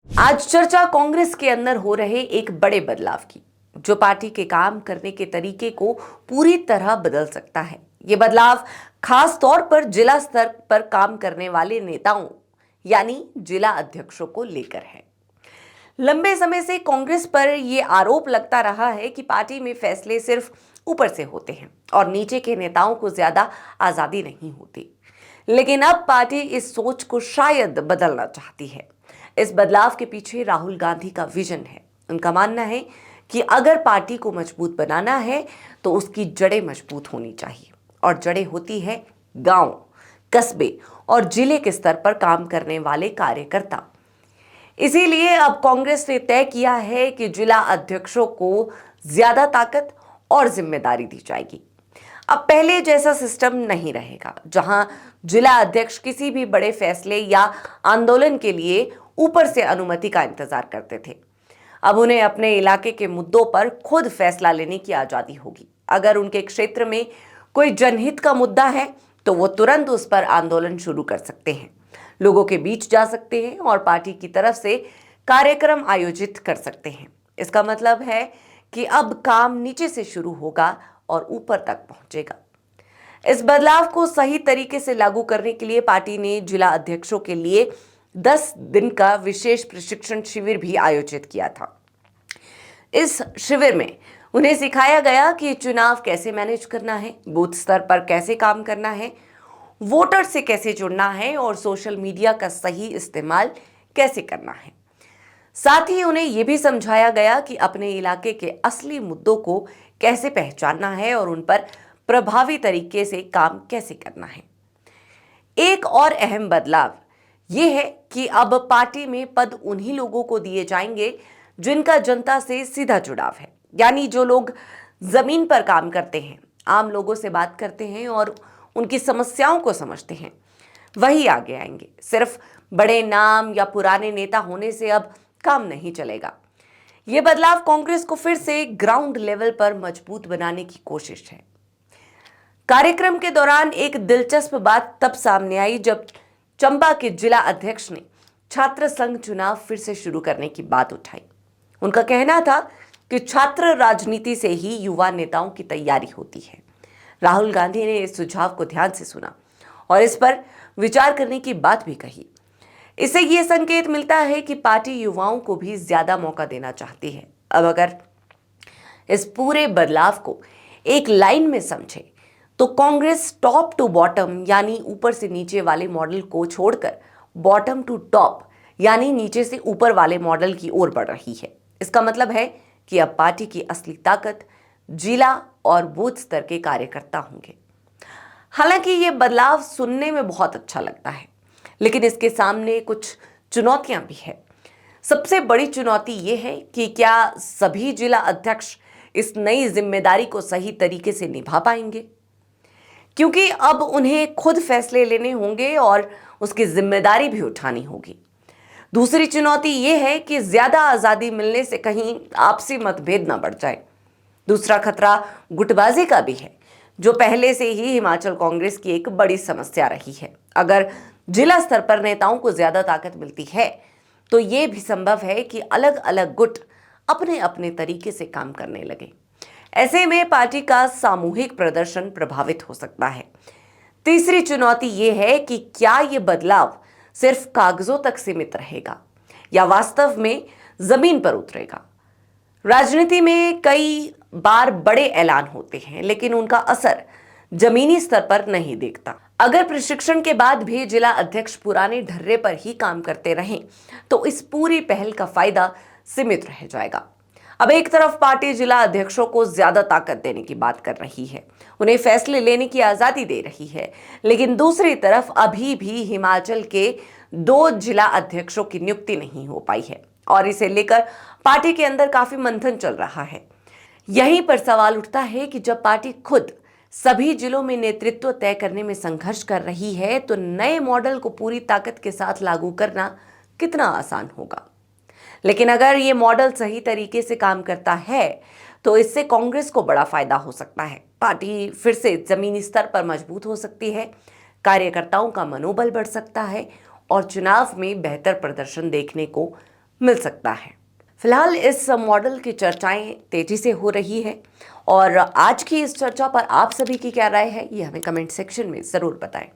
आज चर्चा कांग्रेस के अंदर हो रहे एक बड़े बदलाव की, जो पार्टी के काम करने के तरीके को पूरी तरह बदल सकता है। ये बदलाव खास तौर पर जिला स्तर पर काम करने वाले नेताओं यानी जिला अध्यक्षों को लेकर है। लंबे समय से कांग्रेस पर यह आरोप लगता रहा है कि पार्टी में फैसले सिर्फ ऊपर से होते हैं और नीचे के नेताओं को ज्यादा आजादी नहीं होती। लेकिन अब पार्टी इस सोच को शायद बदलना चाहती है। इस बदलाव के पीछे राहुल गांधी का विजन है। उनका मानना है कि अगर पार्टी को मजबूत बनाना है तो उसकी जड़ें मजबूत होनी चाहिए, और जड़ें होती है गांव, कस्बे और जिले के स्तर पर काम करने वाले कार्यकर्ता। इसीलिए अब कांग्रेस ने तय किया है कि जिला अध्यक्षों को ज्यादा ताकत और जिम्मेदारी दी जाएगी। अब पहले जैसा सिस्टम नहीं रहेगा जहां जिला अध्यक्ष किसी भी बड़े फैसले या आंदोलन के लिए ऊपर से अनुमति का इंतजार करते थे। अब उन्हें अपने इलाके के मुद्दों पर खुद फैसला लेने की आजादी होगी। अगर उनके क्षेत्र में कोई जनहित का मुद्दा है तो वो तुरंत उस पर आंदोलन शुरू कर सकते हैं, लोगों के बीच जा सकते हैं और पार्टी की तरफ से कार्यक्रम आयोजित कर सकते हैं। इसका मतलब है कि अब काम नीचे से शुरू होगा और ऊपर तक पहुंचेगा। इस बदलाव को सही तरीके से लागू करने के लिए पार्टी ने जिला अध्यक्षों के लिए 10 दिन का विशेष प्रशिक्षण शिविर भी आयोजित किया था। इस शिविर में उन्हें सिखाया गया कि चुनाव कैसे मैनेज करना है, बूथ स्तर पर कैसे काम करना है, वोटर से कैसे जुड़ना है और सोशल मीडिया का सही इस्तेमाल कैसे करना है। साथ ही उन्हें यह भी समझाया गया कि अपने इलाके के असली मुद्दों को कैसे पहचानना है और उन पर प्रभावी तरीके से काम कैसे करना है। एक और अहम बदलाव यह है कि अब पार्टी में पद उन्हीं लोगों को दिए जाएंगे जिनका जनता से सीधा जुड़ाव है, यानी जो लोग जमीन पर काम करते हैं, आम लोगों से बात करते हैं और उनकी समस्याओं को समझते हैं, वही आगे आएंगे। सिर्फ बड़े नाम या पुराने नेता होने से अब काम नहीं चलेगा। यह बदलाव कांग्रेस को फिर से ग्राउंड लेवल पर मजबूत बनाने की कोशिश है। कार्यक्रम के दौरान एक दिलचस्प बात तब सामने आई जब चंबा के जिला अध्यक्ष ने छात्र संघ चुनाव फिर से शुरू करने की बात उठाई। उनका कहना था कि छात्र राजनीति से ही युवा नेताओं की तैयारी होती है। राहुल गांधी ने इस सुझाव को ध्यान से सुना और इस पर विचार करने की बात भी कही। इससे यह संकेत मिलता है कि पार्टी युवाओं को भी ज्यादा मौका देना चाहती है। अब अगर इस पूरे बदलाव को एक लाइन में समझे तो कांग्रेस टॉप टू बॉटम यानी ऊपर से नीचे वाले मॉडल को छोड़कर बॉटम टू टॉप यानी नीचे से ऊपर वाले मॉडल की ओर बढ़ रही है। इसका मतलब है कि अब पार्टी की असली ताकत जिला और बूथ स्तर के कार्यकर्ता होंगे। हालांकि ये बदलाव सुनने में बहुत अच्छा लगता है, लेकिन इसके सामने कुछ चुनौतियां भी है। सबसे बड़ी चुनौती ये है कि क्या सभी जिला अध्यक्ष इस नई जिम्मेदारी को सही तरीके से निभा पाएंगे, क्योंकि अब उन्हें खुद फैसले लेने होंगे और उसकी जिम्मेदारी भी उठानी होगी। दूसरी चुनौती यह है कि ज्यादा आजादी मिलने से कहीं आपसी मतभेद ना बढ़ जाए। दूसरा खतरा गुटबाजी का भी है, जो पहले से ही हिमाचल कांग्रेस की एक बड़ी समस्या रही है। अगर जिला स्तर पर नेताओं को ज्यादा ताकत मिलती है तो यह भी संभव है कि अलग अलग गुट अपने अपने तरीके से काम करने लगे। ऐसे में पार्टी का सामूहिक प्रदर्शन प्रभावित हो सकता है। तीसरी चुनौती यह है कि क्या यह बदलाव सिर्फ कागजों तक सीमित रहेगा या वास्तव में जमीन पर उतरेगा। राजनीति में कई बार बड़े ऐलान होते हैं, लेकिन उनका असर जमीनी स्तर पर नहीं दिखता। अगर प्रशिक्षण के बाद भी जिला अध्यक्ष पुराने ढर्रे पर ही काम करते रहें तो इस पूरी पहल का फायदा सीमित रह जाएगा। अब एक तरफ पार्टी जिला अध्यक्षों को ज्यादा ताकत देने की बात कर रही है, उन्हें फैसले लेने की आजादी दे रही है, लेकिन दूसरी तरफ अभी भी हिमाचल के 2 जिला अध्यक्षों की नियुक्ति नहीं हो पाई है और इसे लेकर पार्टी के अंदर काफी मंथन चल रहा है। यहीं पर सवाल उठता है कि जब पार्टी खुद सभी जिलों में नेतृत्व तय करने में संघर्ष कर रही है तो नए मॉडल को पूरी ताकत के साथ लागू करना कितना आसान होगा। लेकिन अगर ये मॉडल सही तरीके से काम करता है तो इससे कांग्रेस को बड़ा फायदा हो सकता है। पार्टी फिर से जमीनी स्तर पर मजबूत हो सकती है, कार्यकर्ताओं का मनोबल बढ़ सकता है और चुनाव में बेहतर प्रदर्शन देखने को मिल सकता है। फिलहाल इस मॉडल की चर्चाएं तेजी से हो रही है और आज की इस चर्चा पर आप सभी की क्या राय है, ये हमें कमेंट सेक्शन में ज़रूर बताएं।